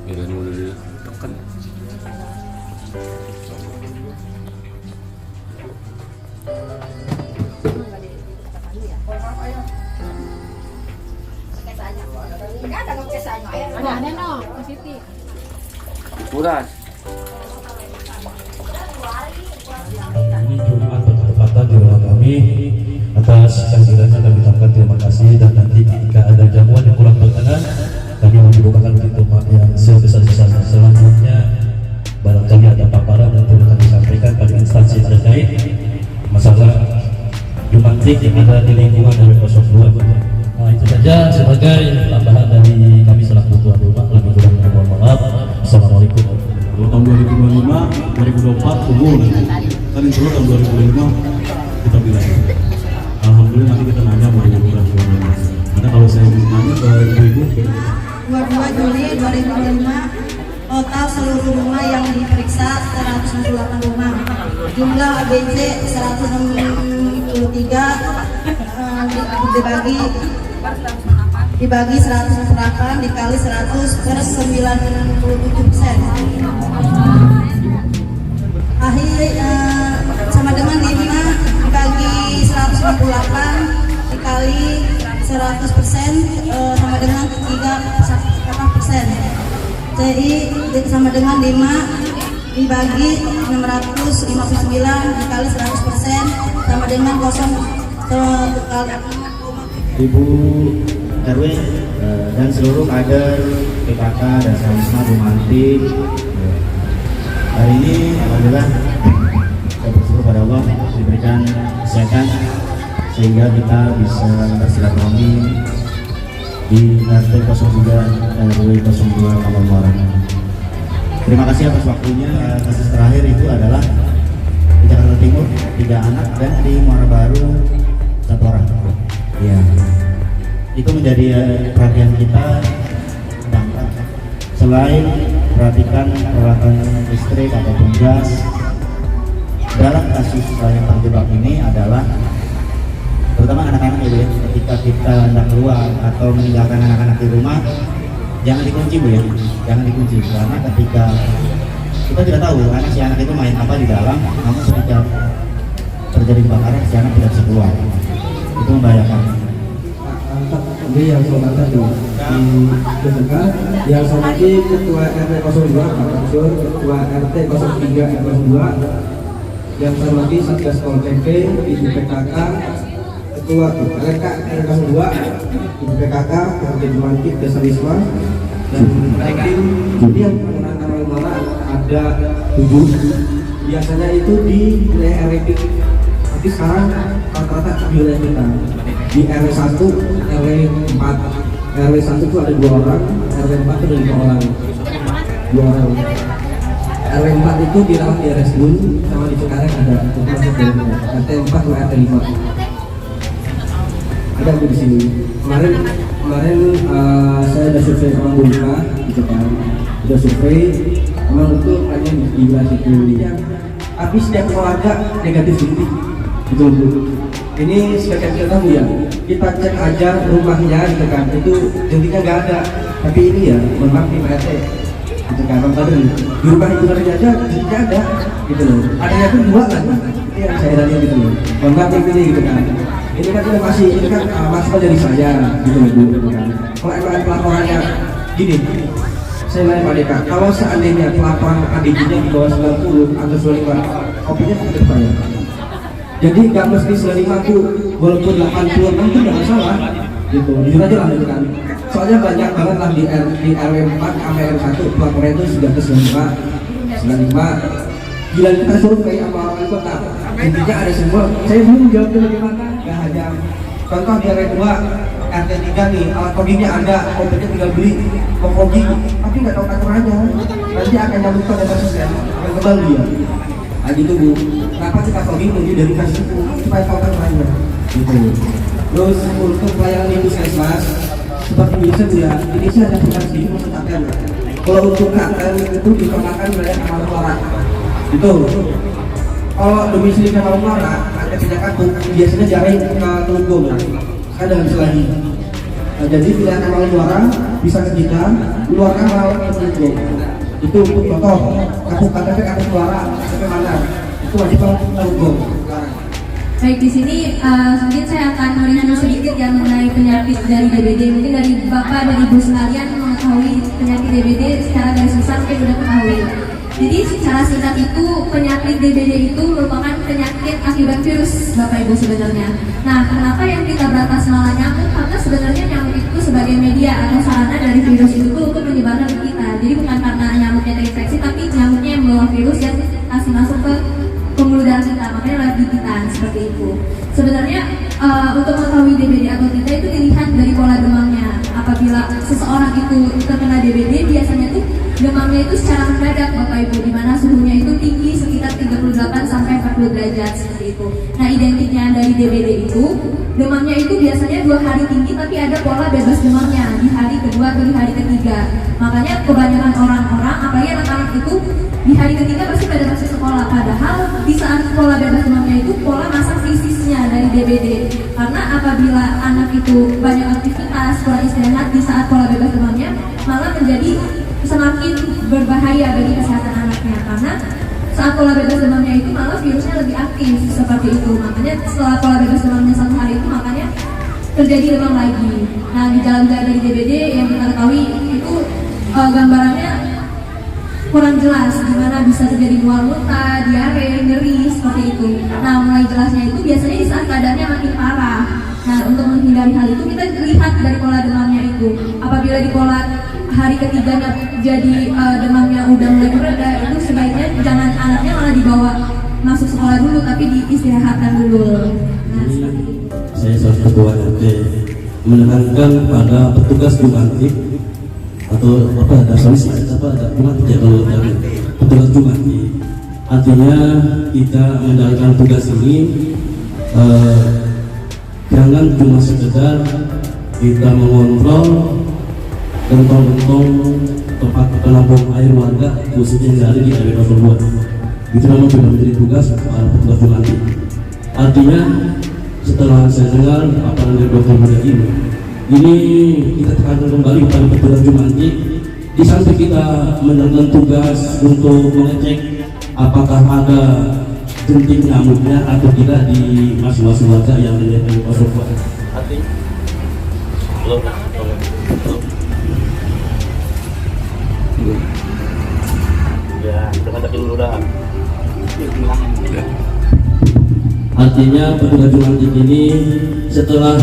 Bilang udah ditekan. Ada no, positif. Udah. Ini Jumat bertepatan di rumah kami. Atas kehadirannya kami ucapkan terima kasih, dan nanti jika ada jamuan yang kurang berkenan, kami membukakan pintu maaf yang sebesar-besarnya. Selanjutnya barangkali ada paparan yang perlu kami sampaikan pada instansi terkait masalah jumantik yang ada di lingkungan RW 02. Nah, itu saja sebagai tambahan dari kami selaku tuan rumah. Lebih kurangnya mohon maaf. Assalamualaikum. Tahun 2025, 2024 tunggu nanti. Kan insya Allah tahun 2025 kita bilang. Alhamdulillah nanti kita nanya mau liburan kemana. Karena kalau saya nanya ke ibu-ibu, 22 Juli 2025 total seluruh rumah yang diperiksa 168 rumah. Jumlah ABC 163 dibagi 108 dikali 100 per 97%. Sama dengan 5 dibagi 168 dikali 100% sama dengan 3,4%. Jadi sama dengan 5 dibagi 659 dikali 100% sama dengan 0,6. Ibu RW dan seluruh kader PKK dan Sama Jumantik, hari ini alhamdulillah saya bersyukur pada Allah diberikan kesehatan sehingga kita bisa bersilaturahmi di RT 03 RW 02 Kampung Muara. Terima kasih atas waktunya. Kasus terakhir itu adalah di Jakarta Timur 3 anak dan di Muara Baru 1 orang. Ya, itu menjadi perhatian kita. Selain perhatikan peralatan listrik ataupun gas, dalam kasus yang terjebak ini adalah terutama anak-anak ya, ketika kita hendak keluar atau meninggalkan anak-anak di rumah, jangan dikunci Bu ya, jangan dikunci, karena ketika kita tidak tahu si anak itu main apa di dalam, namun ketika terjadi kebakaran si anak tidak bisa keluar, itu membahayakan. Ini yang saya ditunjukkan, yang saya hormati Ketua RT 02 Pak Mansur, Ketua RT 03 RW 2, yang saya hormati Satgas Pol PP, Ibu PKK, Ketua RK RW 2, Ibu PKK, RT Jumantik, Desa Wisma, dan tim yang penggunaan amal mara ada 7. Biasanya itu di wilayah RW, tapi sekarang rata-rata di wilayah kita. Di RW 1, RW 4, RW 1 itu ada 2 orang, RW 4 itu ada 5 orang, 2 orang. RW 4 itu dirawat di RS Gun, sama di Cengkareng ada, RT 4 atau RT 5. Ada aku di sini. Kemarin saya ada survei sama Bu Rika, gitu kan, udah survei, memang itu hanya di wilayah itu. Tapi setiap keluarga negatif tinggi, betul. Ini sebagai kita tahu ya, kita cek aja rumahnya gitu kan, itu jentiknya nggak ada, tapi ini ya memang di PRT gitu kan, di rumah ibu aja jentiknya ada gitu loh, adanya pun 2 kan, ini yang saya lihat gitu loh, memang ini gitu kan, ini kan kita masih, ini kan masalah dari saya gitu loh Bu, gitu kan. Kalau emang pelaporannya gini, saya nanya Pak Deka, kalau seandainya pelaporan ADG-nya di bawah 90 atau 95, kopinya tidak bayar. Jadi nggak mesti 95 tuh, walaupun 86 itu nggak masalah, gitu. Jujur aja lah gitu kan. Soalnya banyak banget lah di RW 4 sama RW 1 pelaporan itu sudah ke 95. Gila kita survei sama orang itu tak, intinya ada semua. Saya belum jawab itu bagaimana. Nggak hanya contoh di RW 2 RT 3 nih, alat foggingnya ada, obatnya tinggal beli, mau fogging, tapi nggak tahu aturannya. Nanti akan nyambung pada kasus ya, akan kembali dia. Nah gitu Bu, kenapa kita fogging menuju dari kasus itu supaya tahu aturannya gitu. Terus untuk pelayanan di puskesmas seperti biasa Bu ya, ini sih ada perubahan sedikit untuk KTM. Kalau untuk KTM itu dikenakan wilayah Kamal Muara gitu. Kalau domisili Kamal Muara ada pindah kartu, biasanya jaring ke Telunggung ya, kan dengan lagi. Jadi pilihan emang juara bisa ke kita, luarnya malah yang itu. Itu untuk contoh, kartu KTP kartu suara, KTP mana? Itu wajib tanggung. Baik, di sini mungkin saya akan mereview sedikit yang mengenai penyakit dari DBD. Mungkin dari Bapak dan Ibu sekalian mengetahui penyakit DBD secara garis besar mungkin sudah ketahui. Jadi secara singkat itu penyakit DBD itu merupakan penyakit akibat virus Bapak Ibu sebenarnya. Nah, kenapa yang kita beratas malah nyamuk? Karena sebenarnya nyamuk itu sebagai media atau sarana dari virus itu untuk menyebarkan ke kita. Jadi bukan karena nyamuknya terinfeksi, tapi nyamuknya yang membawa virus yang kasih masuk ke pembuluh darah kita, makanya lewat gigitan seperti itu. Sebenarnya untuk mengetahui DBD atau tidak itu dilihat dari pola demamnya. Apabila seseorang itu terkena DBD, biasanya tuh demamnya itu secara mendadak Bapak Ibu, di mana suhunya itu tinggi sekitar 38 sampai 40 derajat seperti itu. Nah, identiknya dari DBD itu demamnya itu biasanya 2 hari tinggi, tapi ada pola bebas demamnya di hari kedua atau di hari ketiga. Makanya kebanyakan orang-orang, apalagi anak-anak itu di hari ketiga pasti pada masuk sekolah. Padahal di saat pola bebas demamnya itu pola masa krisisnya dari DBD. Karena apabila anak itu banyak aktivitas, kurang istirahat di saat pola bebas demamnya, malah menjadi semakin berbahaya bagi kesehatan anaknya. Karena saat pola bebas demamnya itu malah virusnya lebih aktif seperti itu. Makanya setelah pola bebas demamnya 1 hari itu makanya terjadi demam lagi. Nah, gejala-gejala dari DBD yang kita ketahui itu gambarannya kurang jelas, dimana bisa terjadi mual muntah, diare, nyeri seperti itu. Nah, mulai jelasnya itu biasanya di saat keadaannya makin parah. Nah, untuk menghindari hal itu kita lihat dari pola demamnya itu. Apabila di pola hari ketiganya jadi demamnya udah mulai mereda, itu sebaiknya jangan anaknya malah dibawa masuk sekolah dulu, tapi diistirahatkan dulu. Nah, seperti itu. Saya sebagai ketua RT menekankan pada petugas Jumantik atau apa ada solusi apa ada Jumantik ya kalau dari petugas Jumantik. Artinya kita menjalankan tugas ini jangan cuma sekedar kita mengontrol gentong-gentong tempat penampung air warga khususnya yang ada di RW 02. Itu memang sudah menjadi tugas para petugas Jumantik. Artinya setelah saya dengar apa yang dari Dr. Muda ini kita tekankan kembali kepada petugas Jumantik. Di samping kita menjalankan tugas untuk mengecek apakah ada jentik nyamuknya atau tidak di masing-masing warga yang ada di Kosovo. Artinya ya, dulu dah. Artinya petugas Jumantik ini setelah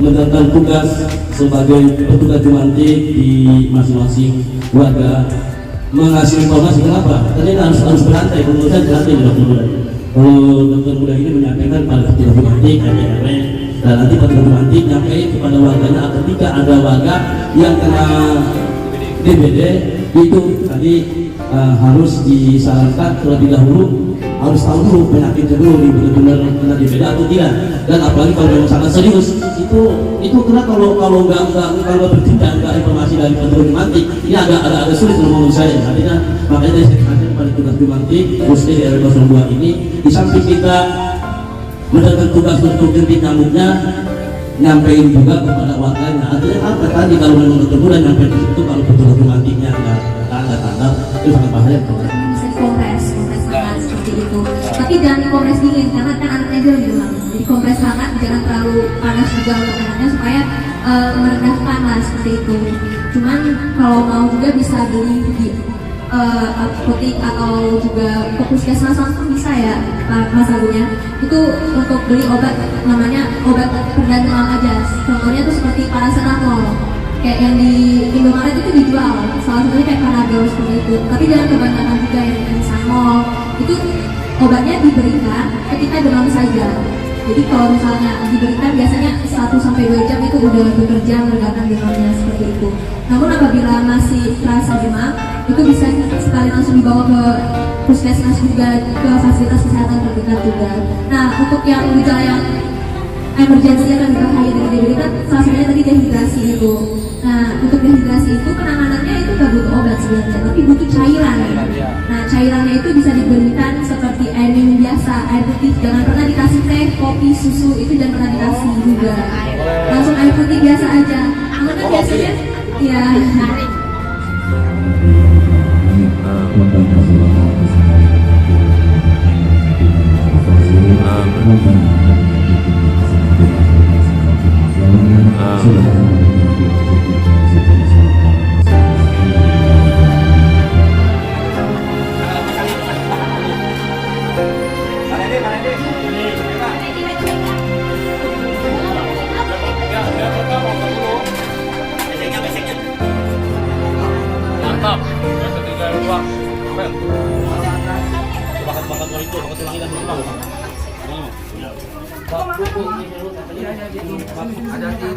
menjalankan tugas sebagai petugas Jumantik di masing-masing warga mengasih informasi. Kenapa? Tadi harus berantai, kemudian berantai di Dr. Muda. Kalau Dr. Muda ini menyampaikan pada petugas Jumantik, RW, dan nanti petugas Jumantik nyampein kepada warganya ketika ada warga yang kena DBD itu tadi harus disarankan terlebih dahulu, harus tahu dulu penyakitnya dulu benar-benar kena DBD atau tidak. Dan apalagi kalau memang sangat serius itu kena kalau nggak bertindak, nggak informasi dari petugas Jumantik, ini agak sulit menurut saya. Artinya makanya saya katakan pada tugas Jumantik khususnya di RW 02 ini, di samping kita menjalankan tugas untuk jentik nyamuknya, nyampein juga kepada warganya. Artinya apa tadi kalau memang ketemu dan nyampein di situ, kalau petugas Jumantiknya nggak tanda itu sangat bahaya. Bisa dikompres hangat seperti itu. Tapi jangan dikompres dingin karena kan anaknya juga bilang. Jadi kompres hangat, jangan terlalu panas juga untuk anaknya supaya merendahkan lah seperti itu. Cuman kalau mau juga bisa beli di apotek atau juga ke puskesmas langsung bisa ya Mas Agunya. Itu untuk beli obat namanya obat peredam demam aja. Contohnya tuh seperti paracetamol. Kayak yang di Indomaret itu dijual, salah satunya kayak Panadol seperti itu. Tapi jangan kebanyakan juga yang Ensamol. Itu obatnya diberikan ketika demam saja. Jadi kalau misalnya diberikan biasanya 1-2 jam itu udah bekerja meredakan demamnya seperti itu. Namun apabila masih terasa demam, itu bisa sekali langsung dibawa ke puskesmas juga, ke fasilitas kesehatan terdekat juga. Nah, untuk yang gejala yang emergensi akan berbahaya dari DBD kan salah satunya tadi dehidrasi itu. Nah, untuk dehidrasi itu penanganannya itu nggak butuh obat sebenarnya, tapi butuh cairan. Nah, cairannya itu bisa diberikan seperti air minum biasa, air putih. Jangan pernah dikasih teh, kopi, susu, itu jangan pernah dikasih juga. Langsung air putih biasa aja. Mantap. Ketiga luar. Ada di